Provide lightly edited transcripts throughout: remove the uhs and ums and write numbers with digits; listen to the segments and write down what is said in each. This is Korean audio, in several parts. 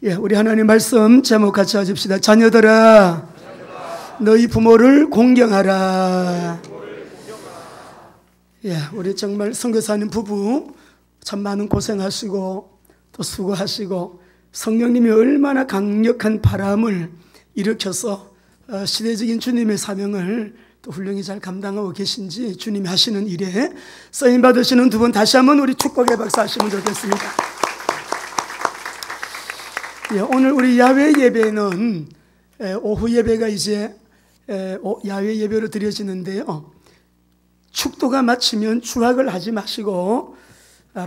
우리 하나님 말씀 제목 같이 하십시다. 자녀들아, 너희 부모를 공경하라. 우리 정말 선교사님 부부 참 많은 고생하시고 또 수고하시고 성령님이 얼마나 강력한 바람을 일으켜서 시대적인 주님의 사명을 또 훌륭히 잘 감당하고 계신지 주님이 하시는 일에 쓰임 받으시는 두 분 다시 한번 우리 축복의 박수 하시면 좋겠습니다. 오늘 우리 야외 예배는 오후 예배가 이제 야외 예배로 드려지는데요. 축도가 마치면 추락을 하지 마시고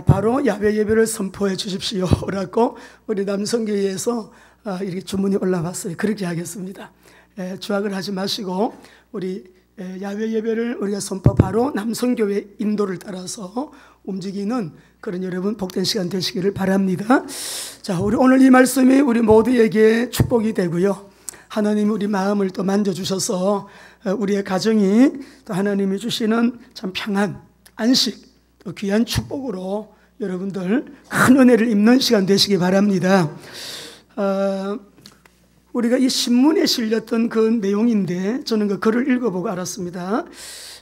바로 야외 예배를 선포해 주십시오라고 우리 남성교회에서 이렇게 주문이 올라왔어요. 그렇게 하겠습니다. 추락을 하지 마시고 우리 야외 예배를 우리가 선포 바로 남성교회 인도를 따라서 움직이는 그런 여러분 복된 시간 되시기를 바랍니다. 자, 우리 오늘 이 말씀이 우리 모두에게 축복이 되고요. 하나님이 우리 마음을 또 만져주셔서 우리의 가정이 또 하나님이 주시는 참 평안, 안식, 또 귀한 축복으로 여러분들 큰 은혜를 입는 시간 되시기 바랍니다. 우리가 이 신문에 실렸던 그 내용인데 저는 그 글을 읽어보고 알았습니다.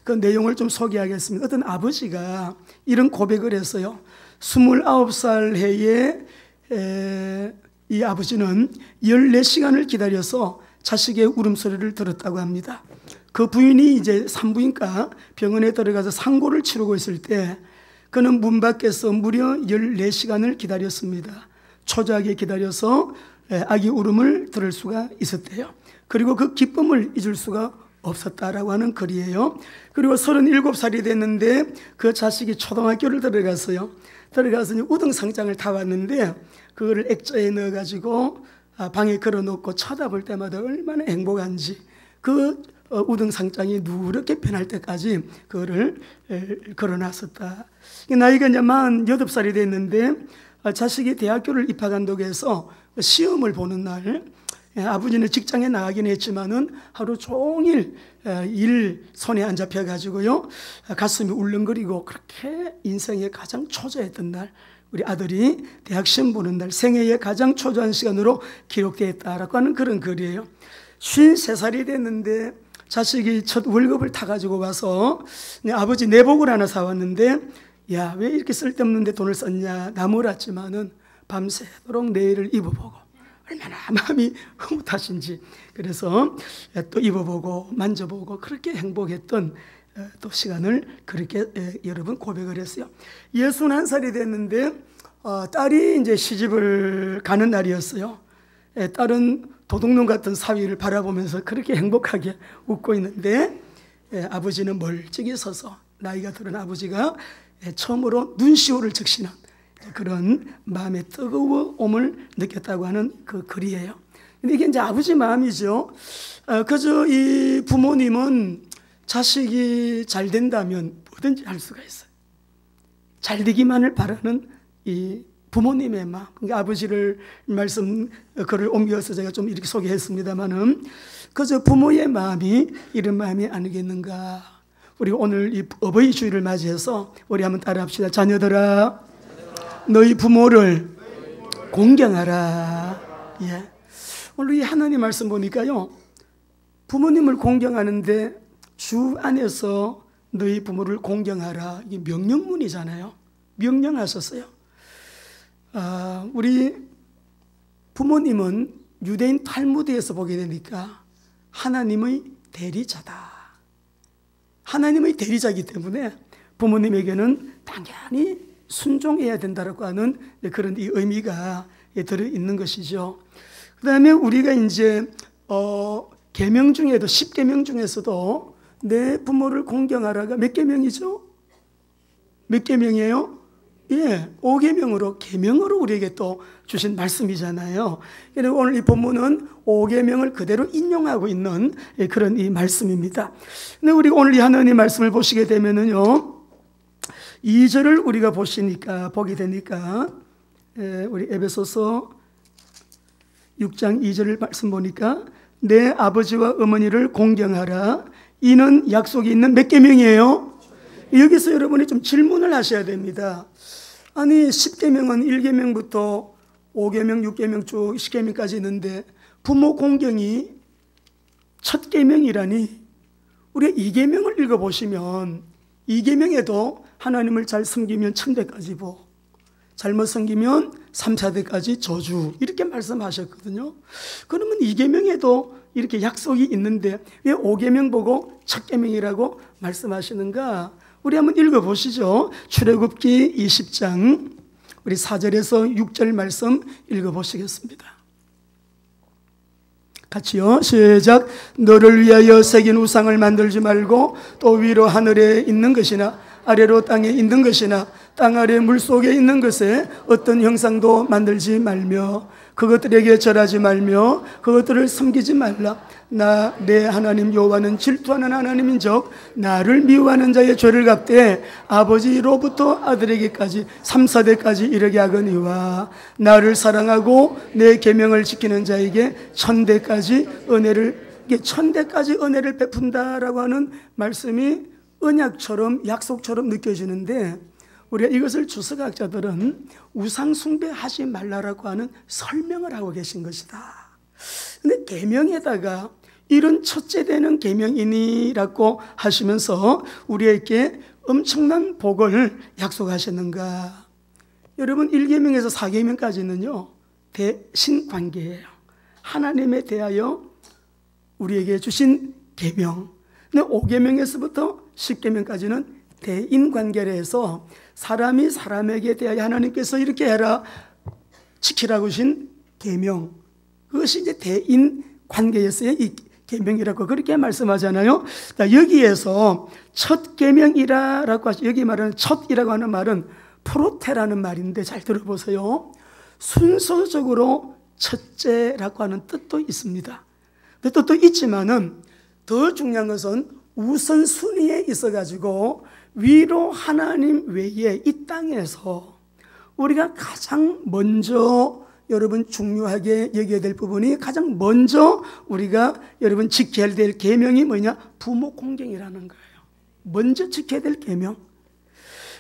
그 내용을 좀 소개하겠습니다. 어떤 아버지가 이런 고백을 했어요. 29살 해에 이 아버지는 14시간을 기다려서 자식의 울음소리를 들었다고 합니다. 그 부인이 이제 산부인과 병원에 들어가서 상고를 치르고 있을 때 그는 문 밖에서 무려 14시간을 기다렸습니다. 초조하게 기다려서 아기 울음을 들을 수가 있었대요. 그리고 그 기쁨을 잊을 수가 없었다라고 하는 글이에요. 그리고 37살이 됐는데 그 자식이 초등학교를 들어갔어요. 들어가서 우등상장을 타왔는데 그거를 액자에 넣어가지고 방에 걸어놓고 쳐다볼 때마다 얼마나 행복한지 그 우등상장이 누렇게 변할 때까지 그거를 걸어놨었다. 나이가 이제 48살이 됐는데 자식이 대학교를 입학한다고 해서 시험을 보는 날 아버지는 직장에 나가긴 했지만은 하루 종일 일 손에 안 잡혀가지고요 가슴이 울렁거리고 그렇게 인생의 가장 초조했던 날 우리 아들이 대학 시험 보는 날 생애의 가장 초조한 시간으로 기록되어 있다라고 하는 그런 글이에요. 53살이 됐는데 자식이 첫 월급을 타가지고 와서 아버지 내복을 하나 사왔는데 야, 왜 이렇게 쓸데없는데 돈을 썼냐 나무랐지만은 밤새도록 내일을 입어보고 얼마나 마음이 흐뭇하신지 그래서 또 입어보고 만져보고 그렇게 행복했던 또 시간을 그렇게 여러분 고백을 했어요. 61살이 됐는데 딸이 이제 시집을 가는 날이었어요. 딸은 도둑놈 같은 사위를 바라보면서 그렇게 행복하게 웃고 있는데 아버지는 멀찍이 서서 나이가 들은 아버지가 처음으로 눈시울을 적시는 그런 마음의 뜨거움을 느꼈다고 하는 그 글이에요. 근데 이게 이제 아버지 마음이죠. 그저 이 부모님은 자식이 잘 된다면 뭐든지 할 수가 있어요. 잘 되기만을 바라는 이 부모님의 마음. 그러니까 아버지를 말씀 글을 옮겨서 제가 좀 이렇게 소개했습니다만은 그저 부모의 마음이 이런 마음이 아니겠는가. 우리 오늘 이 어버이 주일을 맞이해서 우리 한번 따라합시다. 자녀들아, 너희 부모를 공경하라. 오늘 이 하나님 말씀 보니까요, 부모님을 공경하는데 주 안에서 너희 부모를 공경하라. 이게 명령문이잖아요. 명령하셨어요. 우리 부모님은 유대인 탈무드에서 보게 되니까 하나님의 대리자다. 하나님의 대리자이기 때문에 부모님에게는 당연히 순종해야 된다라고 하는 그런 이 의미가 들어있는 것이죠. 그 다음에 우리가 이제 계명 중에도 10계명 중에서도 내 부모를 공경하라가 몇 계명이죠? 몇 계명이에요? 5계명으로 계명으로 우리에게 또 주신 말씀이잖아요. 그리고 오늘 이 본문은 5계명을 그대로 인용하고 있는 그런 이 말씀입니다. 근데 우리가 오늘 이 하나님 말씀을 보시게 되면은요, 2절을 우리가 보게 되니까 우리 에베소서 6장 2절 말씀 보니까 내 아버지와 어머니를 공경하라. 이는 약속이 있는 몇 계명이에요? 여기서 여러분이 좀 질문을 하셔야 됩니다. 아니 10계명은 1계명부터 5계명, 6계명 쭉 10계명까지 있는데 부모 공경이 첫 계명이라니, 우리가 2계명을 읽어보시면 2계명에도 하나님을 잘 섬기면 천대까지고 잘못 섬기면 3, 4대까지 저주, 이렇게 말씀하셨거든요. 그러면 2계명에도 이렇게 약속이 있는데 왜 5계명 보고 첫 계명이라고 말씀하시는가? 우리 한번 읽어보시죠. 출애굽기 20장 우리 4절에서 6절 말씀 읽어보시겠습니다. 같이요. 시작. 너를 위하여 새긴 우상을 만들지 말고 또 위로 하늘에 있는 것이나 아래로 땅에 있는 것이나 땅 아래 물속에 있는 것에 어떤 형상도 만들지 말며 그것들에게 절하지 말며 그것들을 섬기지 말라. 나 내 하나님 여호와는 질투하는 하나님인즉 나를 미워하는 자의 죄를 갚되 아버지로부터 아들에게까지 3, 4대까지 이르게 하거니와 나를 사랑하고 내 계명을 지키는 자에게 천대까지 은혜를 베푼다라고 하는 말씀이 언약처럼 약속처럼 느껴지는데, 우리가 이것을 주석학자들은 우상 숭배하지 말라라고 하는 설명을 하고 계신 것이다. 근데 계명에다가 이런 첫째 되는 계명이니라고 하시면서 우리에게 엄청난 복을 약속하셨는가? 여러분, 1계명에서 4계명까지는요 대신관계예요. 하나님에 대하여 우리에게 주신 계명. 근데 5계명에서부터 10계명까지는 대인관계를 해서 사람이 사람에게 대하여 하나님께서 이렇게 해라, 지키라고 하신 계명, 그것이 이제 대인관계였어요. 이 계명이라고 그렇게 말씀하잖아요. 여기에서 첫 계명이라고 하시, 여기 말하는 첫이라고 하는 말은 프로테라는 말인데 잘 들어보세요. 순서적으로 첫째라고 하는 뜻도 있습니다. 그 뜻도 있지만은 더 중요한 것은 우선순위에 있어가지고 위로 하나님 외에 이 땅에서 우리가 가장 먼저 여러분 중요하게 여겨야 될 부분이, 가장 먼저 우리가 여러분 지켜야 될 계명이 뭐냐? 부모 공경이라는 거예요. 먼저 지켜야 될 계명.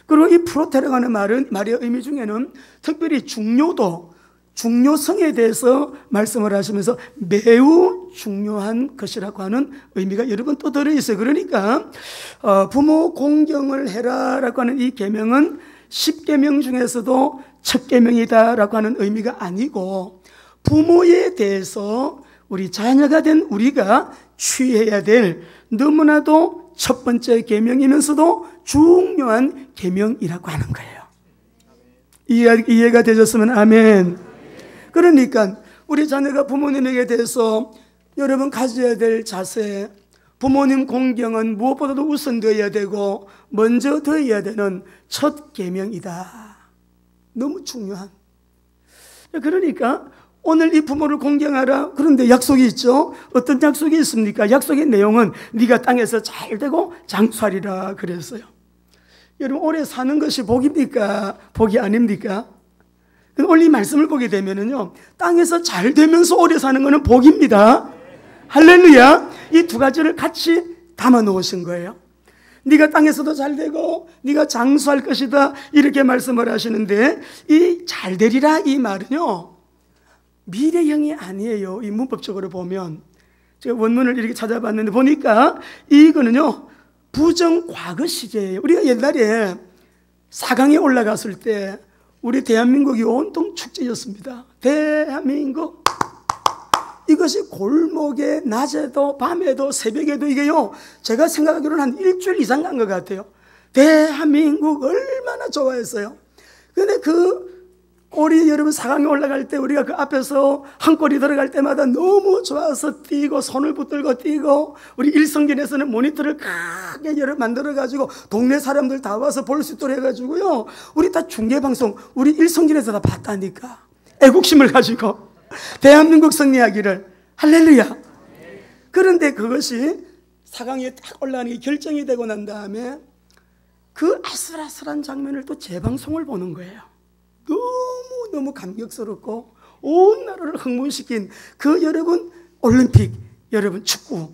그리고 이 프로테라고 하는 말의 의미 중에는 특별히 중요성에 대해서 말씀을 하시면서 매우 중요한 것이라고 하는 의미가 여러분 또 들어있어요. 그러니까 부모 공경을 해라라고 하는 이 계명은 10계명 중에서도 첫 계명이다라고 하는 의미가 아니고, 부모에 대해서 우리 자녀가 된 우리가 취해야 될 너무나도 첫 번째 계명이면서도 중요한 계명이라고 하는 거예요. 이해가 되셨으면 아멘. 그러니까 우리 자녀가 부모님에게 대해서 여러분 가져야 될 자세, 부모님 공경은 무엇보다도 우선되어야 되고 먼저 되어야 되는 첫 계명이다. 너무 중요한. 그러니까 오늘 이 부모를 공경하라. 그런데 약속이 있죠. 어떤 약속이 있습니까? 약속의 내용은 네가 땅에서 잘 되고 장수하리라 그랬어요. 여러분, 오래 사는 것이 복입니까? 복이 아닙니까? 오늘 이 말씀을 보게 되면은요, 땅에서 잘 되면서 오래 사는 것은 복입니다. 할렐루야. 이 두 가지를 같이 담아 놓으신 거예요. 네가 땅에서도 잘 되고 네가 장수할 것이다, 이렇게 말씀을 하시는데, 이 잘 되리라 이 말은요 미래형이 아니에요. 이 문법적으로 보면 제가 원문을 이렇게 찾아봤는데 보니까 이거는요 부정 과거 시제예요. 우리가 옛날에 4강에 올라갔을 때 우리 대한민국이 온통 축제였습니다. 대한민국, 이것이 골목에 낮에도 밤에도 새벽에도 이게요, 제가 생각하기로는 한 일주일 이상 간 것 같아요. 대한민국 얼마나 좋아했어요. 근데 우리 여러분 4강에 올라갈 때 우리가 그 앞에서 한 골이 들어갈 때마다 너무 좋아서 뛰고 손을 붙들고 뛰고, 우리 일성전에서는 모니터를 크게 만들어가지고 동네 사람들 다 와서 볼 수 있도록 해가지고요, 우리 다 중계방송 우리 일성전에서 다 봤다니까. 애국심을 가지고 대한민국 승리하기를. 할렐루야. 그런데 그것이 4강에 딱 올라가는 게 결정이 되고 난 다음에 그 아슬아슬한 장면을 또 재방송을 보는 거예요. 너무 감격스럽고 온 나라를 흥분시킨 그 여러분 올림픽, 여러분 축구,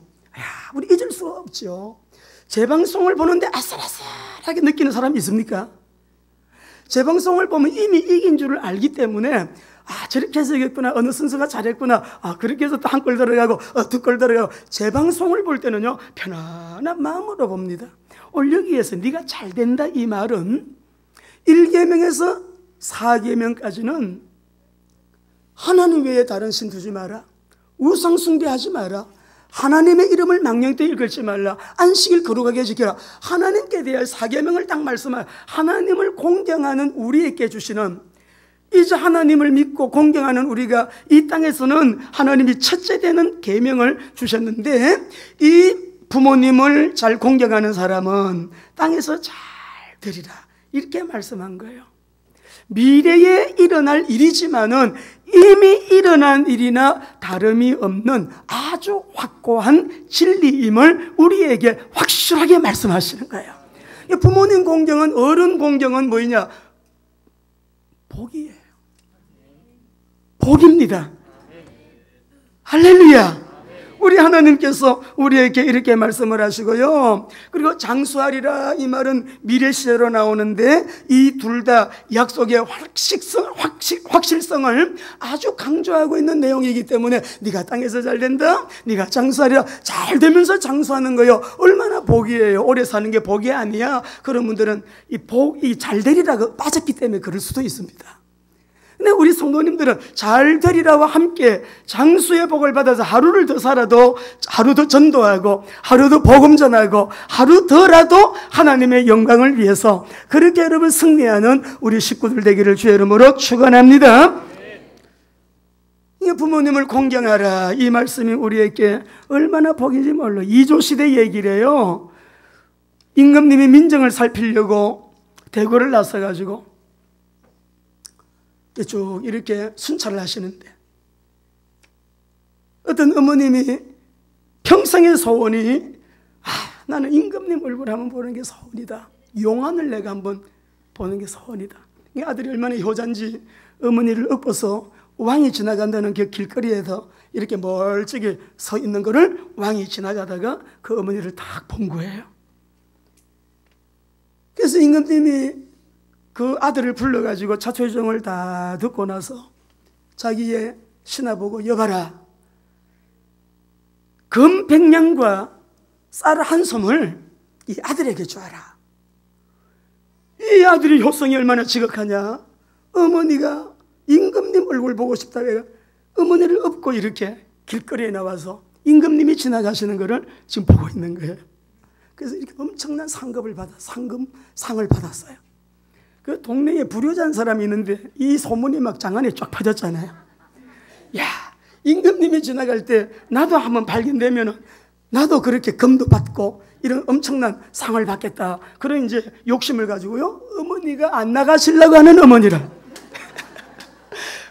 우리 잊을 수가 없죠. 재방송을 보는데 아슬아슬하게 느끼는 사람이 있습니까? 재방송을 보면 이미 이긴 줄을 알기 때문에 아, 저렇게 해서 이겼구나. 어느 순서가 잘했구나. 아, 그렇게 해서 또 한 골 들어가고, 두 골 들어가고. 재방송을 볼 때는요, 편안한 마음으로 봅니다. 오늘 여기에서 네가 잘 된다 이 말은 1계명에서 4계명까지는 하나님 외에 다른 신 두지 마라. 우상 숭배하지 마라. 하나님의 이름을 망령되이 일컬지 말라. 안식일 거룩하게 지켜라. 하나님께 대할 4계명을 딱 말씀하여 하나님을 공경하는 우리에게 주시는, 이제 하나님을 믿고 공경하는 우리가 이 땅에서는 하나님이 첫째 되는 계명을 주셨는데, 이 부모님을 잘 공경하는 사람은 땅에서 잘 되리라, 이렇게 말씀한 거예요. 미래에 일어날 일이지만은 이미 일어난 일이나 다름이 없는 아주 확고한 진리임을 우리에게 확실하게 말씀하시는 거예요. 부모님 공경은, 어른 공경은 뭐냐? 복이에요. 복입니다. 할렐루야. 우리 하나님께서 우리에게 이렇게 말씀을 하시고요. 그리고 장수하리라, 이 말은 미래 시제로 나오는데 이 둘 다 약속의 확실성을 아주 강조하고 있는 내용이기 때문에 네가 땅에서 잘 된다, 네가 장수하리라, 잘 되면서 장수하는 거요. 얼마나 복이에요. 오래 사는 게 복이 아니야. 그런 분들은 이 복이 잘 되리라고 빠졌기 때문에 그럴 수도 있습니다. 근데 우리 성도님들은 잘 되리라와 함께 장수의 복을 받아서 하루를 더 살아도, 하루 더 전도하고, 하루 더 복음 전하고, 하루 더라도 하나님의 영광을 위해서 그렇게 여러분 승리하는 우리 식구들 되기를 주의 이름으로 축원합니다. 이 부모님을 공경하라, 이 말씀이 우리에게 얼마나 복인지 몰라. 이조시대 얘기래요. 임금님이 민정을 살피려고 대궐을 나서가지고 쭉 이렇게 순찰을 하시는데, 어떤 어머님이 평생의 소원이, 나는 임금님 얼굴 한번 보는 게 소원이다. 용안을 내가 한번 보는 게 소원이다. 아들이 얼마나 효자인지 어머니를 업어서 왕이 지나간다는 그 길거리에서 이렇게 멀찍이 서 있는 거를 왕이 지나가다가 그 어머니를 딱 본 거예요. 그래서 임금님이 그 아들을 불러가지고 자초지종을 다 듣고 나서 자기의 신하 보고, 여봐라, 금 100냥과 쌀 한 섬을 이 아들에게 주어라. 이 아들이 효성이 얼마나 지극하냐. 어머니가 임금님 얼굴 보고 싶다고 해서 어머니를 업고 이렇게 길거리에 나와서 임금님이 지나가시는 것을 지금 보고 있는 거예요. 그래서 이렇게 엄청난 상급을 받아, 상을 받았어요. 그 동네에 불효자인 사람이 있는데 이 소문이 막 장안에 쫙 퍼졌잖아요. 야, 임금님이 지나갈 때 나도 한번 발견되면 나도 그렇게 금도 받고 이런 엄청난 상을 받겠다. 그런 이제 욕심을 가지고요, 어머니가 안 나가시려고 하는 어머니라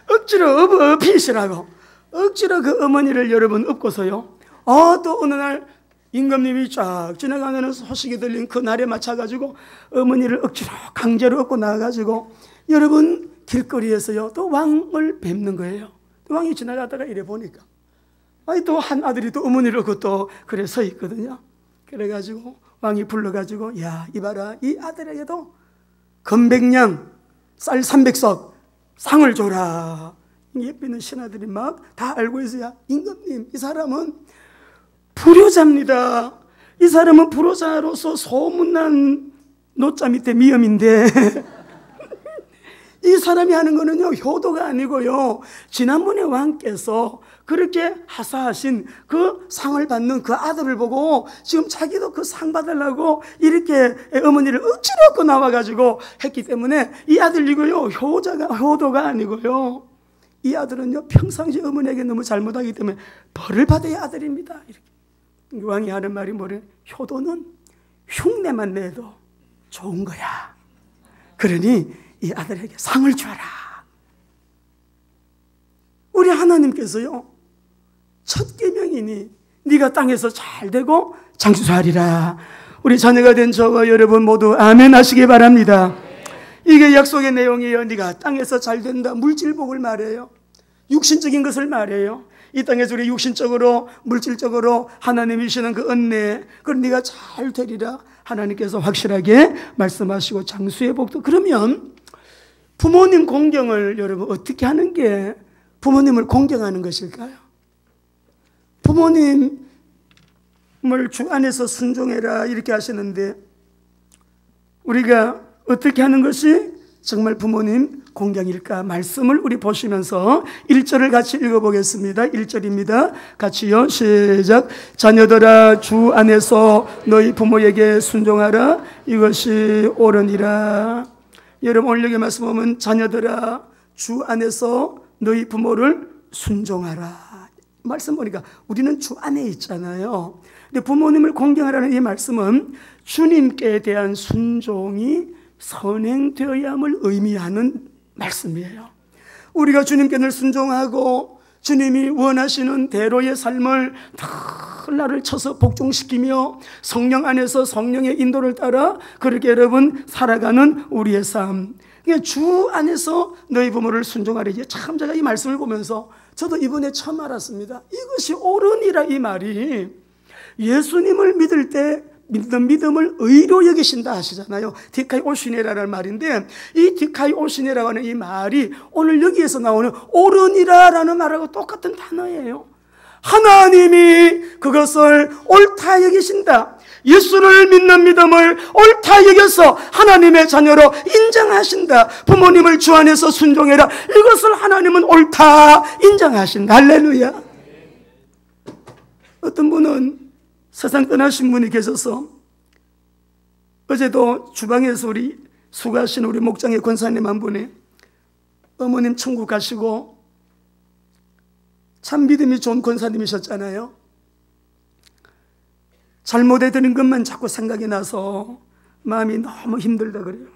억지로 업히시라고 억지로 그 어머니를 여러분 업고서요, 또 어느 날 임금님이 쫙 지나가는 소식이 들린 그 날에 맞춰가지고 어머니를 억지로 강제로 업고 나가가지고 여러분 길거리에서요 또 왕을 뵙는 거예요. 왕이 지나가다가 이래 보니까 또 한 아들이 또 어머니를 업고 또 그래 서 있거든요. 그래가지고 왕이 불러가지고, 야, 이봐라, 이 아들에게도 금 100냥 쌀 300석 상을 줘라. 옆에 있는 신하들이 막 다 알고 있어야, 임금님, 이 사람은 불효자입니다. 이 사람은 불효자로서 소문난 노자 밑에 미염인데 이 사람이 하는 거는요 효도가 아니고요, 지난번에 왕께서 그렇게 하사하신 그 상을 받는 그 아들을 보고 지금 자기도 그 상 받으려고 이렇게 어머니를 억지로 얻고 나와가지고 했기 때문에 이 아들이고요, 효도가 아니고요, 이 아들은요 평상시 어머니에게 너무 잘못하기 때문에 벌을 받아야 아들입니다. 이렇게 왕이 하는 말이 뭐래? 효도는 흉내만 내도 좋은 거야. 그러니 이 아들에게 상을 줘라. 우리 하나님께서요 첫 계명이니 네가 땅에서 잘 되고 장수하리라. 우리 자녀가 된 저와 여러분 모두 아멘 하시기 바랍니다. 이게 약속의 내용이에요. 네가 땅에서 잘 된다. 물질복을 말해요. 육신적인 것을 말해요. 이 땅에서 우리 육신적으로 물질적으로 하나님이 주시는 그 은혜, 그걸 네가 잘 되리라 하나님께서 확실하게 말씀하시고, 장수의 복도. 그러면 부모님 공경을 여러분 어떻게 하는 게 부모님을 공경하는 것일까요? 부모님을 주 안에서 순종해라 이렇게 하시는데 우리가 어떻게 하는 것이 정말 부모님 공경일까? 말씀을 우리 보시면서 1절을 같이 읽어보겠습니다. 1절입니다. 같이요. 시작. 자녀들아 주 안에서 너희 부모에게 순종하라. 이것이 옳으니라. 여러분 오늘 여기 말씀 보면 자녀들아 주 안에서 너희 부모를 순종하라. 말씀 보니까 우리는 주 안에 있잖아요. 근데 부모님을 공경하라는 이 말씀은 주님께 대한 순종이 선행되어야 함을 의미하는 말씀이에요. 우리가 주님께 늘 순종하고 주님이 원하시는 대로의 삶을 늘 나를 쳐서 복종시키며 성령 안에서 성령의 인도를 따라 그렇게 여러분 살아가는 우리의 삶. 그러니까 주 안에서 너희 부모를 순종하라. 참 제가 이 말씀을 보면서 저도 이번에 처음 알았습니다. 이것이 옳으니라 이 말이 예수님을 믿을 때 믿는 믿음을 의로 여기신다 하시잖아요. 디카이 오시네라는 말인데 이 디카이 오시네라고 하는 이 말이 오늘 여기에서 나오는 옳으니라라는 말하고 똑같은 단어예요. 하나님이 그것을 옳다 여기신다. 예수를 믿는 믿음을 옳다 여겨서 하나님의 자녀로 인정하신다. 부모님을 주 안에서 순종해라. 이것을 하나님은 옳다 인정하신다. 할렐루야. 어떤 분은 세상 떠나신 분이 계셔서 어제도 주방에서 우리 수고하신 우리 목장의 권사님 한 분이 어머님 천국 가시고 참 믿음이 좋은 권사님이셨잖아요. 잘못해드린 것만 자꾸 생각이 나서 마음이 너무 힘들다 그래요.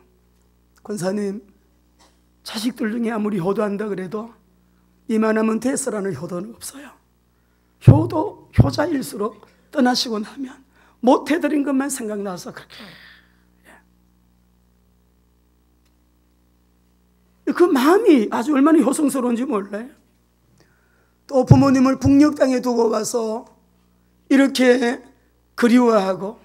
권사님, 자식들 중에 아무리 효도한다 그래도 이만하면 됐어라는 효도는 없어요. 효자일수록 떠나시고 나면 못해드린 것만 생각나서 그렇게 그 마음이 아주 얼마나 효성스러운지 몰라요. 또 부모님을 북녘 땅에 두고 와서 이렇게 그리워하고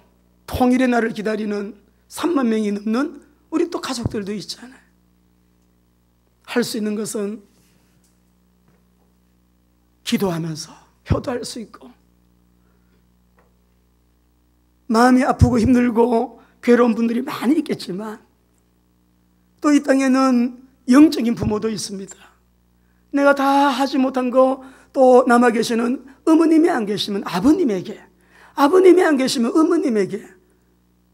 통일의 날을 기다리는 3만 명이 넘는 우리 또 가족들도 있잖아요. 할 수 있는 것은 기도하면서 효도할 수 있고 마음이 아프고 힘들고 괴로운 분들이 많이 있겠지만 또 이 땅에는 영적인 부모도 있습니다. 내가 다 하지 못한 거 또 남아 계시는 어머님이 안 계시면 아버님에게, 아버님이 안 계시면 어머님에게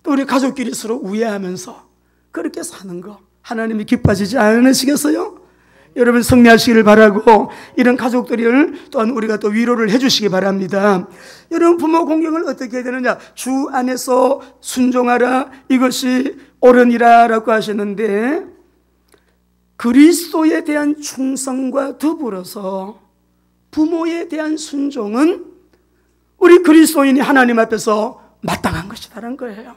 또 우리 가족끼리 서로 우애하면서 그렇게 사는 거 하나님이 기뻐하시지 않으시겠어요? 여러분 승리하시기를 바라고 이런 가족들을 또한 우리가 또 위로를 해주시기 바랍니다. 여러분 부모 공경을 어떻게 해야 되느냐? 주 안에서 순종하라 이것이 옳으니라 라고 하셨는데 그리스도에 대한 충성과 더불어서 부모에 대한 순종은 우리 그리스도인이 하나님 앞에서 마땅한 것이라는 거예요.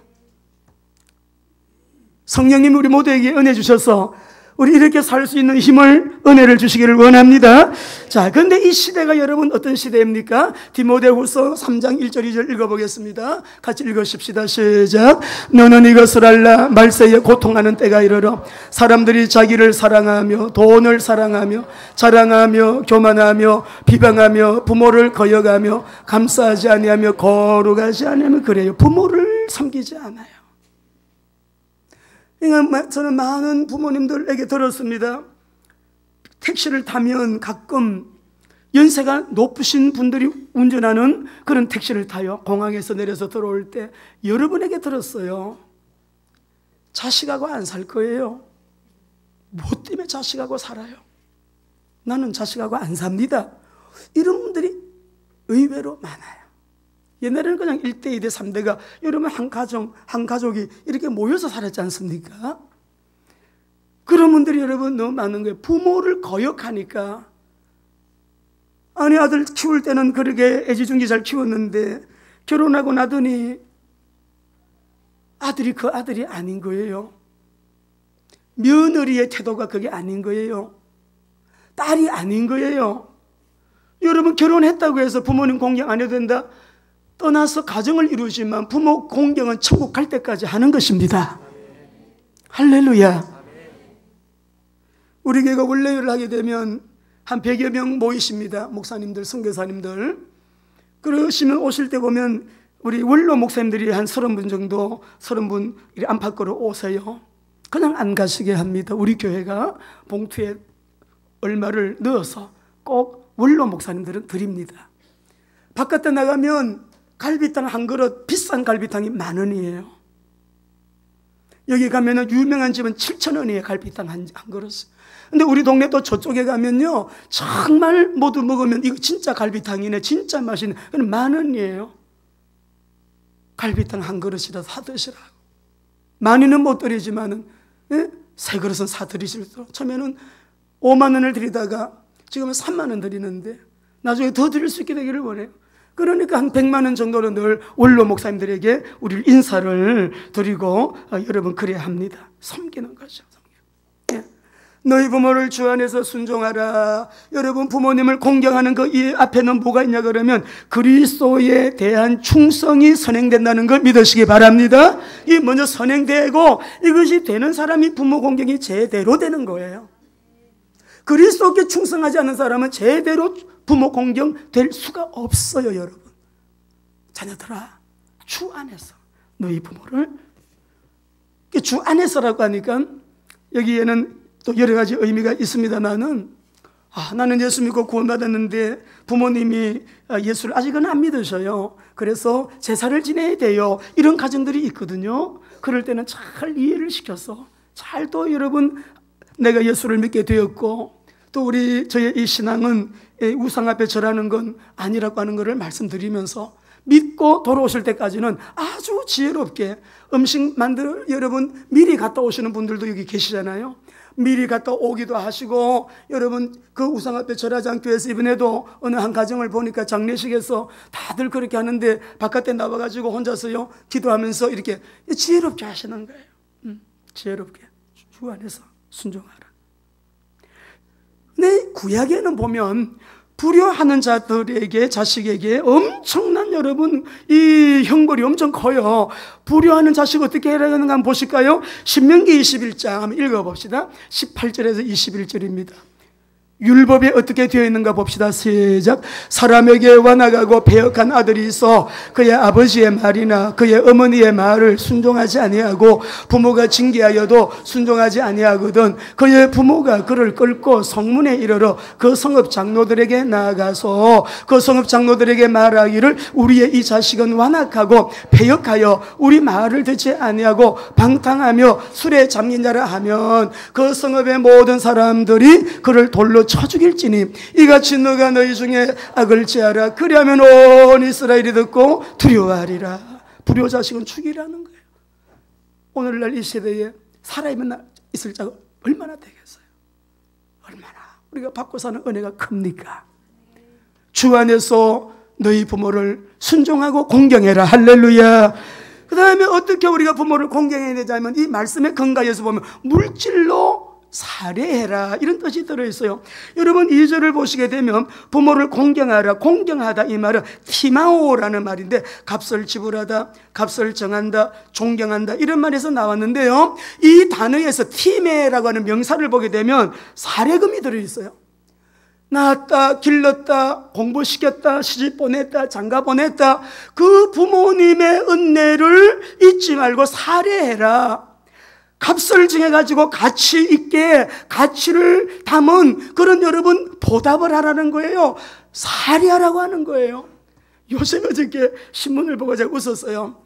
성령님이 우리 모두에게 은혜 주셔서 우리 이렇게 살 수 있는 힘을, 은혜를 주시기를 원합니다. 자, 그런데 이 시대가 여러분 어떤 시대입니까? 디모데후서 3장 1절 2절 읽어보겠습니다. 같이 읽으십시다. 시작. 너는 이것을 알라. 말세에 고통하는 때가 이르러 사람들이 자기를 사랑하며 돈을 사랑하며 자랑하며 교만하며 비방하며 부모를 거역하며 감사하지 아니하며 거룩하지 아니하며 그래요. 부모를 섬기지 않아요. 그러니까 저는 많은 부모님들에게 들었습니다. 택시를 타면 가끔 연세가 높으신 분들이 운전하는 그런 택시를 타요. 공항에서 내려서 들어올 때 여러분에게 들었어요. 자식하고 안 살 거예요. 뭐 때문에 자식하고 살아요? 나는 자식하고 안 삽니다. 이런 분들이 의외로 많아요. 옛날에는 그냥 1대, 2대, 3대가 여러분 한 가족이 이렇게 모여서 살았지 않습니까? 그런 분들이 여러분 너무 많은 거예요. 부모를 거역하니까 아니 아들 키울 때는 그렇게 애지중지 잘 키웠는데 결혼하고 나더니 아들이 그 아들이 아닌 거예요. 며느리의 태도가 그게 아닌 거예요. 딸이 아닌 거예요. 여러분 결혼했다고 해서 부모님 공경 안 해도 된다? 떠나서 가정을 이루지만 부모 공경은 천국 갈 때까지 하는 것입니다. 할렐루야. 우리 교회가 원래를 하게 되면 한 100여 명 모이십니다. 목사님들, 선교사님들. 그러시면 오실 때 보면 우리 원로 목사님들이 한 30분 정도, 30분 안팎으로 오세요. 그냥 안 가시게 합니다. 우리 교회가 봉투에 얼마를 넣어서 꼭 원로 목사님들은 드립니다. 바깥에 나가면 갈비탕 한 그릇, 비싼 갈비탕이 10,000원이에요. 여기 가면은 유명한 집은 7,000원이에요. 갈비탕 한 그릇. 근데 우리 동네 또 저쪽에 가면요, 정말 모두 먹으면 이거 진짜 갈비탕이네, 진짜 맛있네. 그럼 10,000원이에요. 갈비탕 한 그릇이라도 사드시라고. 많이는 못 드리지만은, 예? 세 그릇은 사드리실수록. 처음에는 5만 원을 드리다가 지금은 3만 원 드리는데 나중에 더 드릴 수 있게 되기를 원해요. 그러니까 한 100만 원 정도는 늘 원로 목사님들에게 우리 인사를 드리고 여러분 그래야 합니다. 섬기는 거죠. 예. 너희 부모를 주 안에서 순종하라. 여러분 부모님을 공경하는 그 이 앞에는 뭐가 있냐 그러면 그리스도에 대한 충성이 선행된다는 걸 믿으시기 바랍니다. 이 먼저 선행되고 이것이 되는 사람이 부모 공경이 제대로 되는 거예요. 그리스도께 충성하지 않는 사람은 제대로 부모 공경 될 수가 없어요. 여러분 자녀들아, 주 안에서 너희 부모를, 주 안에서라고 하니까 여기에는 또 여러 가지 의미가 있습니다만은, 나는 예수 믿고 구원받았는데 부모님이 예수를 아직은 안 믿으셔요. 그래서 제사를 지내야 돼요. 이런 가정들이 있거든요. 그럴 때는 잘 이해를 시켜서 잘 또 여러분 내가 예수를 믿게 되었고 또 저의 이 신앙은 우상 앞에 절하는 건 아니라고 하는 것을 말씀드리면서 믿고 돌아오실 때까지는 아주 지혜롭게 음식 만들어, 여러분 미리 갔다 오시는 분들도 여기 계시잖아요. 미리 갔다 오기도 하시고, 여러분 그 우상 앞에 절하지 않기 위해서 이번에도 어느 한 가정을 보니까 장례식에서 다들 그렇게 하는데 바깥에 나와가지고 혼자서요 기도하면서 이렇게 지혜롭게 하시는 거예요. 지혜롭게 주 안에서 순종하라. 근데 구약에는 보면 불효하는 자들에게, 자식에게 엄청난 여러분 이 형벌이 엄청 커요. 불효하는 자식 어떻게 해야 하는가 한번 보실까요? 신명기 21장 한번 읽어봅시다. 18절에서 21절입니다. 율법에 어떻게 되어 있는가 봅시다. 시작. 사람에게 완악하고 배역한 아들이 있어 그의 아버지의 말이나 그의 어머니의 말을 순종하지 아니하고 부모가 징계하여도 순종하지 아니하거든 그의 부모가 그를 끌고 성문에 이르러 그 성읍 장로들에게 나아가서 그 성읍 장로들에게 말하기를 우리의 이 자식은 완악하고 배역하여 우리 말을 듣지 아니하고 방탕하며 술에 잠긴 자라 하면 그 성읍의 모든 사람들이 그를 돌로 쳐 죽일지니 이같이 너가 너희 중에 악을 제하라. 그리하면 온 이스라엘이 듣고 두려워하리라. 불효 자식은 죽이라는 거예요. 오늘날 이 세대에 살아있을 자가 얼마나 되겠어요? 얼마나 우리가 받고 사는 은혜가 큽니까? 주 안에서 너희 부모를 순종하고 공경해라. 할렐루야. 그 다음에 어떻게 우리가 부모를 공경해야 되자면 이 말씀의 근거에서 보면 물질로 살해해라 이런 뜻이 들어있어요. 여러분 2절을 보시게 되면 부모를 공경하라, 공경하다 이 말은 티마오라는 말인데 값을 지불하다, 값을 정한다, 존경한다 이런 말에서 나왔는데요, 이 단어에서 티메라고 하는 명사를 보게 되면 살해금이 들어있어요. 낳았다, 길렀다, 공부시켰다, 시집 보냈다, 장가 보냈다, 그 부모님의 은혜를 잊지 말고 살해해라. 값을 정해가지고 가치 있게 가치를 담은 그런 여러분 보답을 하라는 거예요. 살해하라고 하는 거예요. 요새 어저께 신문을 보고 제가 웃었어요.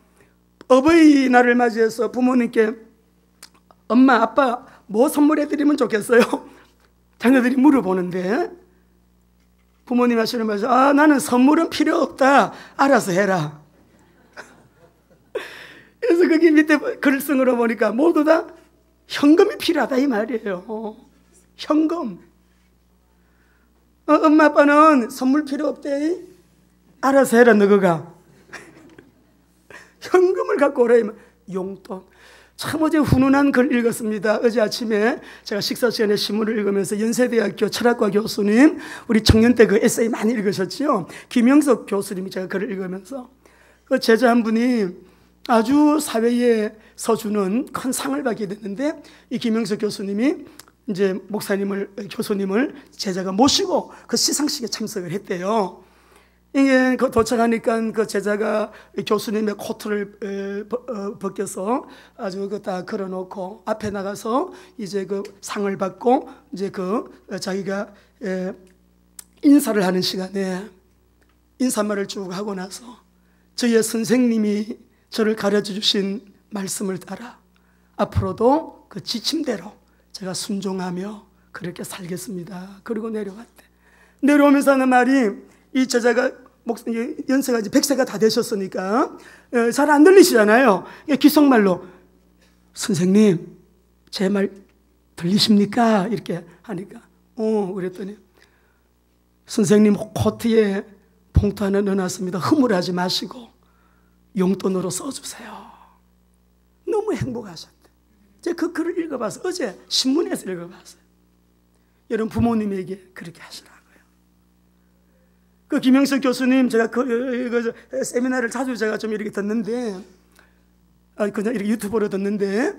어버이날을 맞이해서 부모님께 엄마 아빠 뭐 선물해드리면 좋겠어요? 자녀들이 물어보는데 부모님 하시는 말씀, 나는 선물은 필요 없다, 알아서 해라. 그래서 거기 밑에 글쓴으로 보니까 모두 다 현금이 필요하다 이 말이에요. 현금. 엄마 아빠는 선물 필요 없대, 알아서 해라 너가. 현금을 갖고 오라 이 말. 용돈. 참 어제 훈훈한 글 읽었습니다. 어제 아침에 제가 식사 시간에 신문을 읽으면서 연세대학교 철학과 교수님, 우리 청년 때 그 에세이 많이 읽으셨죠? 김영석 교수님이 제가 글을 읽으면서 그 제자 한 분이 아주 사회에 서주는 큰 상을 받게 됐는데 이 김영석 교수님이 이제 목사님을, 교수님을 제자가 모시고 그 시상식에 참석을 했대요. 이게 도착하니까 그 제자가 교수님의 코트를 벗겨서 아주 다 걸어놓고 앞에 나가서 이제 그 상을 받고 이제 자기가 인사를 하는 시간에 인사말을 쭉 하고 나서 저의 선생님이 저를 가르쳐 주신 말씀을 따라 앞으로도 그 지침대로 제가 순종하며 그렇게 살겠습니다. 그리고 내려왔대. 내려오면서 하는 말이, 이 제자가 연세가 이제 100세가 다 되셨으니까 잘 안 들리시잖아요. 귓속말로 선생님 제 말 들리십니까? 이렇게 하니까 그랬더니 선생님 코트에 봉투 하나 넣어놨습니다. 흐물하지 마시고 용돈으로 써주세요. 너무 행복하셨대. 제가 그 글을 읽어봐서 어제 신문에서 읽어봤어요. 여러분 부모님에게 그렇게 하시라고요. 그 김영석 교수님 제가 그 세미나를 자주 제가 좀 이렇게 듣는데 그냥 이렇게 유튜브로 듣는데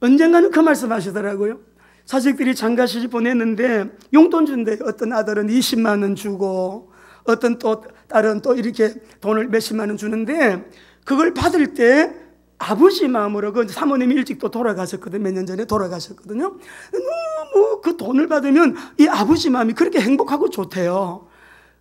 언젠가는 그 말씀 하시더라고요. 자식들이 장가 시집 보냈는데 용돈 준대요. 어떤 아들은 20만 원 주고 어떤 또 딸은 또 이렇게 돈을 몇십만 원 주는데 그걸 받을 때 아버지 마음으로, 그 사모님이 일찍 또 돌아가셨거든요. 몇 년 전에 돌아가셨거든요. 너무 그 돈을 받으면 이 아버지 마음이 그렇게 행복하고 좋대요.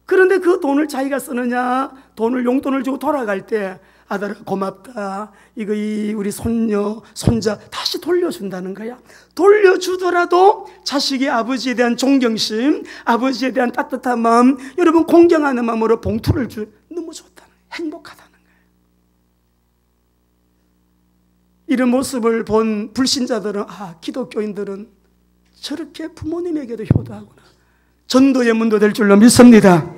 그런데 그 돈을 자기가 쓰느냐, 돈을 용돈을 주고 돌아갈 때 아들아 고맙다, 이거 우리 손녀 손자 다시 돌려준다는 거야. 돌려주더라도 자식이 아버지에 대한 존경심, 아버지에 대한 따뜻한 마음, 여러분 공경하는 마음으로 봉투를 너무 좋다는, 행복하다는 거예요. 이런 모습을 본 불신자들은 기독교인들은 저렇게 부모님에게도 효도하구나, 전도의 문도 될 줄로 믿습니다.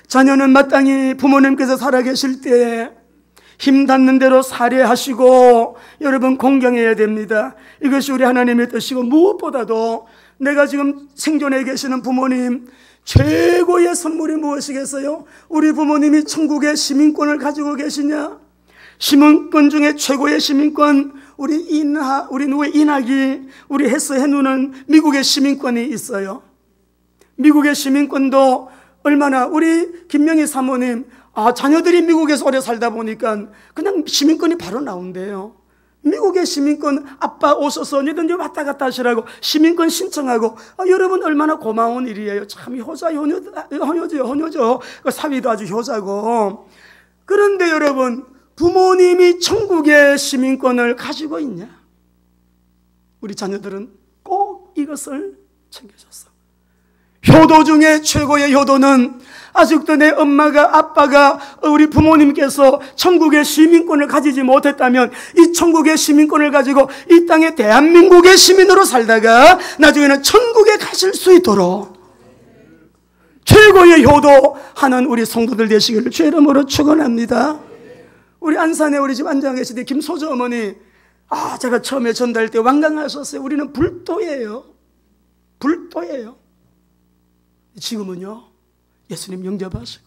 자녀는 마땅히 부모님께서 살아계실 때 힘 닿는 대로 살해하시고 여러분 공경해야 됩니다. 이것이 우리 하나님의 뜻이고, 무엇보다도 내가 지금 생존해 계시는 부모님 최고의 선물이 무엇이겠어요? 우리 부모님이 천국의 시민권을 가지고 계시냐? 시민권 중에 최고의 시민권, 우리 누구의 인학이, 우리 헬스 해누는 미국의 시민권이 있어요. 미국의 시민권도 얼마나, 우리 김명희 사모님 자녀들이 미국에서 오래 살다 보니까 그냥 시민권이 바로 나온대요. 미국의 시민권, 아빠 오셔서 언제든지 왔다 갔다 하시라고 시민권 신청하고, 여러분 얼마나 고마운 일이에요. 참 효녀죠. 사위도 아주 효자고. 그런데 여러분, 부모님이 천국의 시민권을 가지고 있냐? 우리 자녀들은 꼭 이것을 챙겨줬어. 효도 중에 최고의 효도는, 아직도 내 엄마가, 아빠가, 우리 부모님께서 천국의 시민권을 가지지 못했다면 이 천국의 시민권을 가지고 이 땅에 대한민국의 시민으로 살다가 나중에는 천국에 가실 수 있도록 최고의 효도하는 우리 성도들 되시기를 주의 이름으로 축원합니다. 우리 안산에 우리 집 안장 계실 때 김소주 어머니, 제가 처음에 전도할 때 완강하셨어요. 우리는 불도예요. 불도예요. 지금은요, 예수님 영접하시고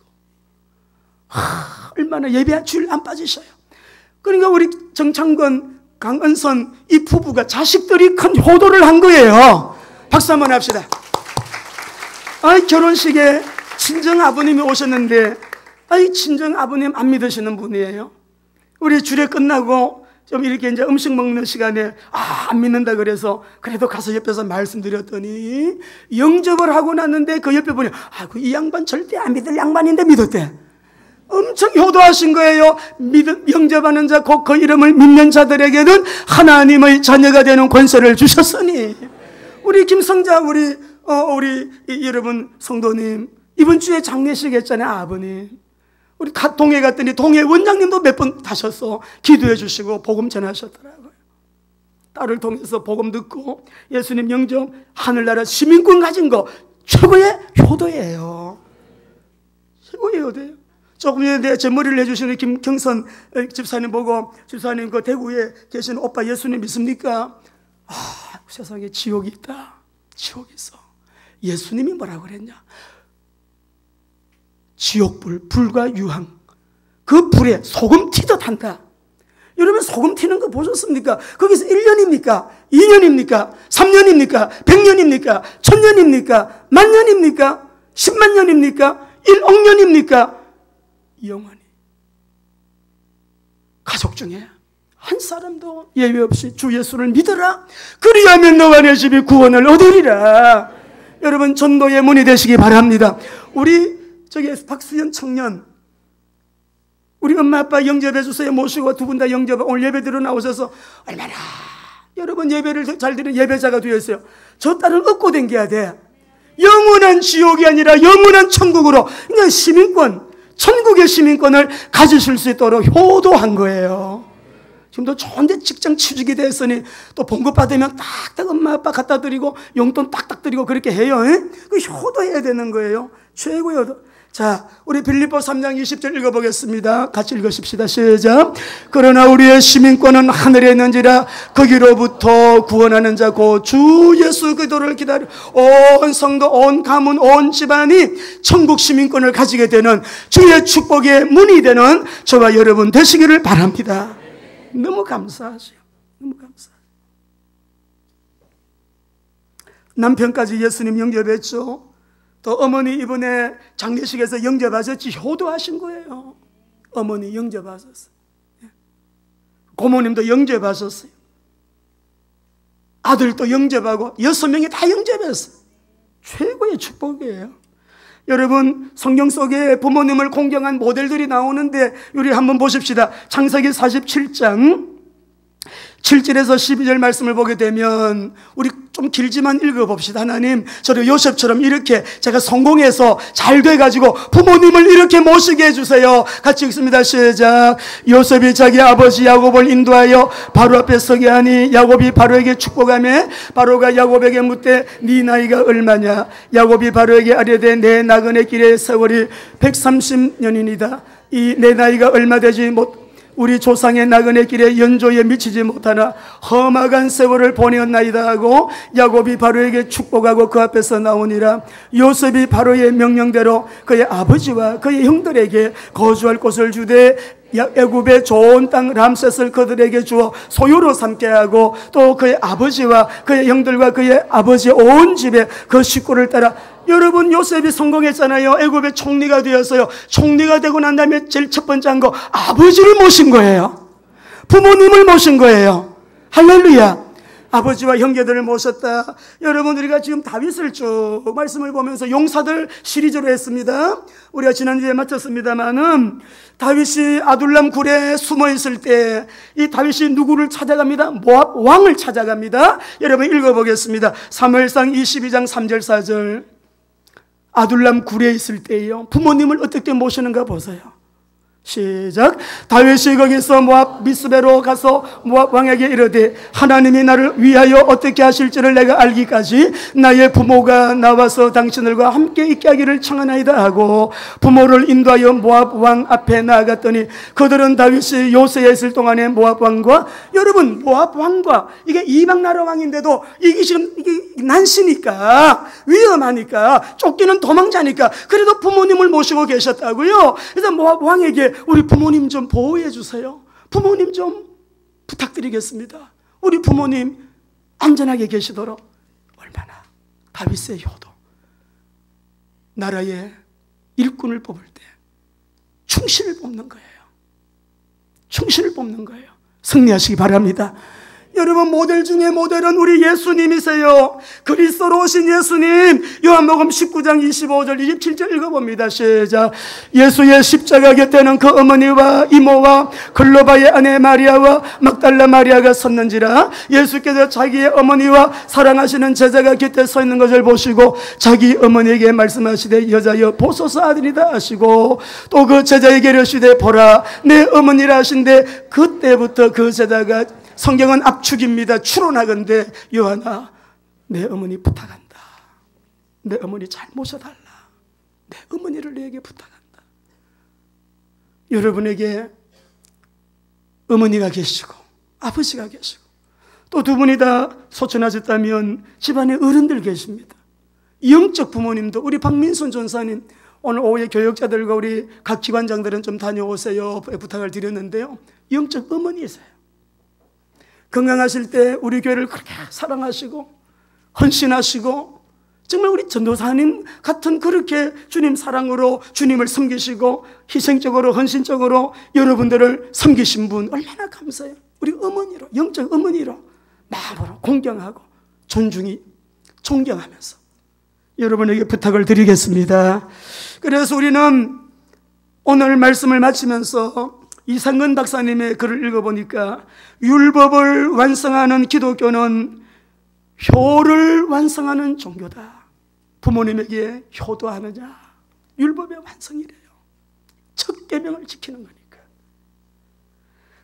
얼마나 예배한 줄 안 빠지셔요. 그러니까 우리 정창건, 강은선 이 부부가 자식들이 큰 효도를 한 거예요. 박수 한번 합시다. 결혼식에 친정 아버님이 오셨는데, 친정 아버님 안 믿으시는 분이에요. 우리 주례 끝나고 좀 이렇게 이제 음식 먹는 시간에 안 믿는다 그래서 그래도 가서 옆에서 말씀드렸더니, 영접을 하고 났는데 그 옆에 보니 이 양반 절대 안 믿을 양반인데 믿었대. 엄청 효도하신 거예요. 영접하는 자, 곧 그 이름을 믿는 자들에게는 하나님의 자녀가 되는 권세를 주셨으니, 우리 김성자 우리 여러분 성도님 이번 주에 장례식 했잖아요. 아버님 우리 동해 갔더니 동해 원장님도 몇 번 가셨어. 기도해 주시고 복음 전하셨더라고요. 딸을 통해서 복음 듣고 예수님 영접, 하늘나라 시민권 가진 거 최고의 효도예요. 최고의 효도예요. 조금 전에 제 머리를 해주시는 김경선 집사님 보고, 집사님 그 대구에 계신 오빠 예수님 믿습니까? 세상에 지옥이 있다. 지옥이 있어. 예수님이 뭐라고 그랬냐? 지옥불, 불과 유황, 그 불에 소금 튀듯 한다. 여러분 소금 튀는 거 보셨습니까? 거기서 1년입니까? 2년입니까? 3년입니까? 100년입니까? 1000년입니까? 만년입니까? 10만 년입니까? 1억 년입니까? 영원히. 가족 중에 한 사람도 예외 없이 주 예수를 믿어라. 그리하면 너와 내 집이 구원을 얻으리라. 여러분 전도의 문이 되시기 바랍니다. 우리 저기 박수현 청년, 우리 엄마 아빠 영접해 주세요 모시고 두 분 다 영접, 오늘 예배 들어 나오셔서 얼마나 여러분 예배를 잘 드리는 예배자가 되었어요. 저 딸은 얻고 댕겨야 돼. 영원한 지옥이 아니라 영원한 천국으로, 그러니까 시민권, 천국의 시민권을 가지실 수 있도록 효도한 거예요. 지금도 좋은데 직장 취직이 됐으니 또 봉급 받으면 딱딱 엄마 아빠 갖다 드리고 용돈 딱딱 드리고 그렇게 해요. 그 효도해야 되는 거예요. 최고의 효도. 자, 우리 빌립보 3장 20절 읽어보겠습니다. 같이 읽으십시다. 시작. 그러나 우리의 시민권은 하늘에 있는지라 거기로부터 구원하는 자 곧 주 예수 그리스도를 기다려 온 성도, 온 가문, 온 집안이 천국 시민권을 가지게 되는 주의 축복의 문이 되는 저와 여러분 되시기를 바랍니다. 너무 감사하죠. 너무 감사해요. 남편까지 예수님 영접했죠. 또 어머니 이번에 장례식에서 영접하셨지, 효도하신 거예요. 어머니 영접하셨어요. 고모님도 영접하셨어요. 아들도 영접하고 6명이 다 영접했어요. 최고의 축복이에요. 여러분 성경 속에 부모님을 공경한 모델들이 나오는데 우리 한번 보십시다. 창세기 47장 7절에서 12절 말씀을 보게 되면 우리 좀 길지만 읽어봅시다. 하나님 저를 요셉처럼 이렇게 제가 성공해서 잘 돼가지고 부모님을 이렇게 모시게 해주세요. 같이 읽습니다. 시작. 요셉이 자기 아버지 야곱을 인도하여 바로 앞에 서게 하니 야곱이 바로에게 축복하며 바로가 야곱에게 묻되 네 나이가 얼마냐. 야곱이 바로에게 아뢰되 내 나그네 길의 세월이 130년이니이다. 이 내 나이가 얼마 되지 못 우리 조상의 나그네 길에 연조에 미치지 못하나 험악한 세월을 보내었나이다 하고 야곱이 바로에게 축복하고 그 앞에서 나오니라. 요셉이 바로의 명령대로 그의 아버지와 그의 형들에게 거주할 곳을 주되 애굽의 좋은 땅 람셋을 그들에게 주어 소유로 삼게 하고 또 그의 아버지와 그의 형들과 그의 아버지의 온 집에 그 식구를 따라. 여러분 요셉이 성공했잖아요. 애굽의 총리가 되었어요. 총리가 되고 난 다음에 제일 첫 번째 한 거 아버지를 모신 거예요. 부모님을 모신 거예요. 할렐루야. 아버지와 형제들을 모셨다. 여러분 우리가 지금 다윗을 쭉 말씀을 보면서 용사들 시리즈로 했습니다. 우리가 지난주에 마쳤습니다마는 다윗이 아둘람 굴에 숨어 있을 때 이 다윗이 누구를 찾아갑니다? 모압 왕을 찾아갑니다. 여러분 읽어보겠습니다. 사무엘상 22장 3절 4절. 아둘람 굴에 있을 때요 부모님을 어떻게 모시는가 보세요. 시작. 다윗이 거기서 모압 미스베로 가서 모압 왕에게 이르되 하나님이 나를 위하여 어떻게 하실지를 내가 알기까지 나의 부모가 나와서 당신들과 함께 있게 하기를 청하나이다 하고 부모를 인도하여 모압 왕 앞에 나아갔더니 그들은 다윗이 요새에 있을 동안에 모압 왕과, 여러분 모압 왕과 이게 이방 나라 왕인데도 이게 지금 이게 난시니까 위험하니까 쫓기는 도망자니까 그래도 부모님을 모시고 계셨다고요. 그래서 모압 왕에게 우리 부모님 좀 보호해 주세요. 부모님 좀 부탁드리겠습니다. 우리 부모님 안전하게 계시도록. 얼마나 다윗의 효도. 나라의 일꾼을 뽑을 때 충신을 뽑는 거예요. 충신을 뽑는 거예요. 승리하시기 바랍니다. 여러분 모델 중에 모델은 우리 예수님이세요. 그리스도로 오신 예수님. 요한복음 19장 25절 27절 읽어봅니다. 시작. 예수의 십자가 곁에는 그 어머니와 이모와 글로바의 아내 마리아와 막달라 마리아가 섰는지라. 예수께서 자기의 어머니와 사랑하시는 제자가 곁에 서 있는 것을 보시고 자기 어머니에게 말씀하시되 여자여 보소서 아들이다 하시고 또 그 제자에게 이르시되 보라 내 어머니라 하신데 그때부터 그 제자가, 성경은 압축입니다. 추론하건대 요한아 내 어머니 부탁한다. 내 어머니 잘 모셔달라. 내 어머니를 내게 부탁한다. 여러분에게 어머니가 계시고 아버지가 계시고 또 두 분이 다 소천하셨다면 집안에 어른들 계십니다. 영적 부모님도 우리 박민순 전사님 오늘 오후에 교역자들과 우리 각 기관장들은 좀 다녀오세요 부탁을 드렸는데요. 영적 어머니이세요. 건강하실 때 우리 교회를 그렇게 사랑하시고 헌신하시고 정말 우리 전도사님 같은 그렇게 주님 사랑으로 주님을 섬기시고 희생적으로 헌신적으로 여러분들을 섬기신 분 얼마나 감사해요. 우리 어머니로, 영적 어머니로 마음으로 공경하고 존경하면서 여러분에게 부탁을 드리겠습니다. 그래서 우리는 오늘 말씀을 마치면서 이상근 박사님의 글을 읽어보니까 율법을 완성하는 기독교는 효를 완성하는 종교다. 부모님에게 효도하느냐? 율법의 완성이래요. 첫 계명을 지키는 거니까.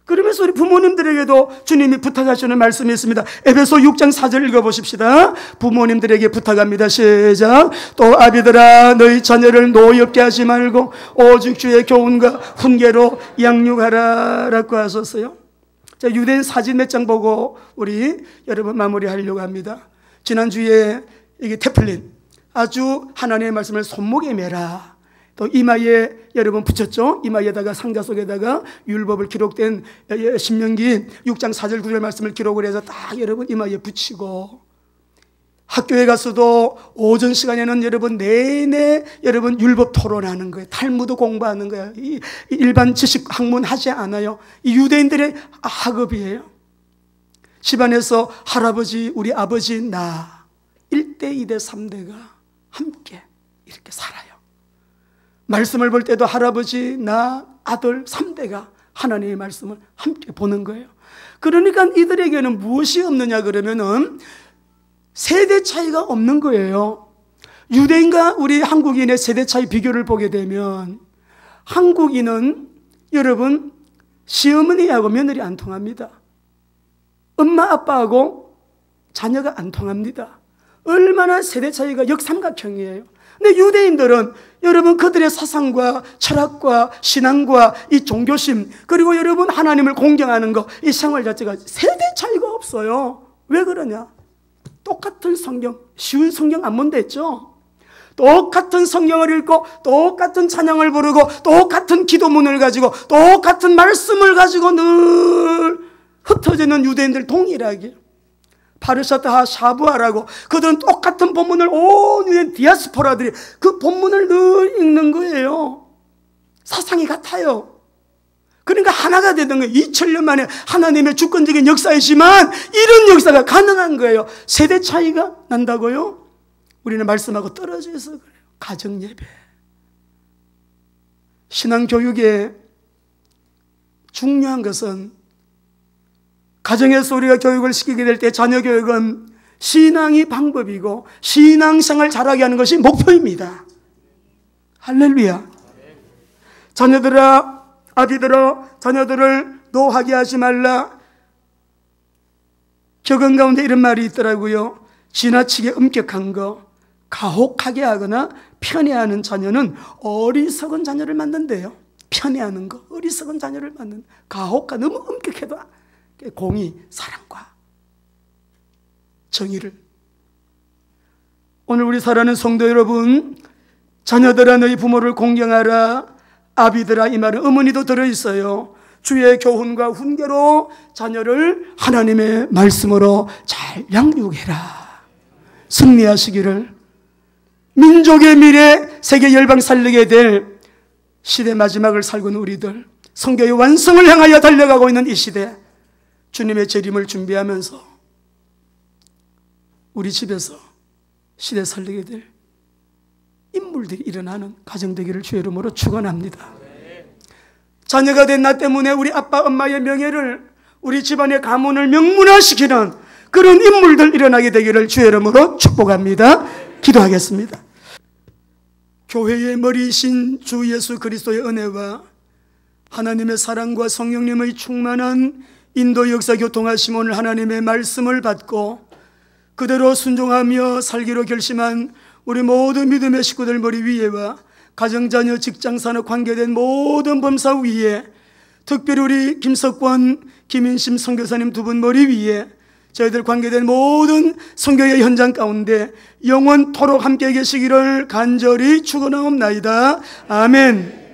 그러면서 우리 부모님들에게도 주님이 부탁하시는 말씀이 있습니다. 에베소 6장 4절 읽어보십시다. 부모님들에게 부탁합니다. 시작. 또 아비들아 너희 자녀를 노엽게 하지 말고 오직 주의 교훈과 훈계로 양육하라 라고 하셨어요. 자, 유대인 사진 몇 장 보고 우리 여러분 마무리하려고 합니다. 지난주에 이게 테플린 아주 하나님의 말씀을 손목에 매라. 또 이마에 여러분 붙였죠? 이마에다가 상자 속에다가 율법을 기록된 신명기 6장 4절 9절 말씀을 기록을 해서 딱 여러분 이마에 붙이고 학교에 가서도 오전 시간에는 여러분 내내 여러분 율법 토론하는 거예요. 탈무드 공부하는 거예요. 이 일반 지식 학문 하지 않아요. 이 유대인들의 학업이에요. 집안에서 할아버지, 우리 아버지, 나 1대, 2대, 3대가 함께 이렇게 살아요. 말씀을 볼 때도 할아버지, 나, 아들 3대가 하나님의 말씀을 함께 보는 거예요. 그러니까 이들에게는 무엇이 없느냐 그러면은 세대 차이가 없는 거예요. 유대인과 우리 한국인의 세대 차이 비교를 보게 되면 한국인은 여러분 시어머니하고 며느리 안 통합니다. 엄마 아빠하고 자녀가 안 통합니다. 얼마나 세대 차이가 역삼각형이에요. 근데 유대인들은 여러분 그들의 사상과 철학과 신앙과 이 종교심 그리고 여러분 하나님을 공경하는 거 이 생활 자체가 세대 차이가 없어요. 왜 그러냐? 똑같은 성경, 쉬운 성경 안 본댔죠? 똑같은 성경을 읽고 똑같은 찬양을 부르고 똑같은 기도문을 가지고 똑같은 말씀을 가지고 늘 흩어지는 유대인들 동일하게 파르샤타 샤부아라고 그들은 똑같은 본문을 온 유대인 디아스포라들이 그 본문을 늘 읽는 거예요. 사상이 같아요. 그러니까 하나가 되는 거예요. 2000년 만에 하나님의 주권적인 역사이지만 이런 역사가 가능한 거예요. 세대 차이가 난다고요? 우리는 말씀하고 떨어져 있어 그래요. 가정예배 신앙교육에 중요한 것은 가정에서 우리가 교육을 시키게 될 때 자녀 교육은 신앙이 방법이고 신앙생활 잘하게 하는 것이 목표입니다. 할렐루야. 자녀들아, 아비들아, 자녀들을 노하게 하지 말라. 격언 가운데 이런 말이 있더라고요. 지나치게 엄격한 거, 가혹하게 하거나 편애하는 자녀는 어리석은 자녀를 만든대요. 편애하는 거, 어리석은 자녀를 만든. 가혹과 너무 엄격해도 공의, 사랑과 정의를. 오늘 우리 사랑하는 성도 여러분, 자녀들아 너희 부모를 공경하라. 아비들아 이 말은 어머니도 들어있어요. 주의 교훈과 훈계로 자녀를 하나님의 말씀으로 잘 양육해라. 승리하시기를. 민족의 미래 세계 열방 살리게 될 시대 마지막을 살고 있는 우리들, 성교의 완성을 향하여 달려가고 있는 이 시대, 주님의 재림을 준비하면서 우리 집에서 시대 살리게 될 인물들이 일어나는 가정 되기를 주의 이름으로 축원합니다. 자녀가 된 나 때문에 우리 아빠 엄마의 명예를, 우리 집안의 가문을 명문화시키는 그런 인물들 일어나게 되기를 주의 이름으로 축복합니다. 기도하겠습니다. 교회의 머리이신 주 예수 그리스도의 은혜와 하나님의 사랑과 성령님의 충만한 인도 역사 교통하심 오늘 하나님의 말씀을 받고 그대로 순종하며 살기로 결심한 우리 모든 믿음의 식구들 머리 위에와 가정자녀 직장산업 관계된 모든 범사 위에, 특별히 우리 김석권, 김인심 선교사님 두 분 머리 위에, 저희들 관계된 모든 선교의 현장 가운데 영원토록 함께 계시기를 간절히 축원하옵나이다. 아멘.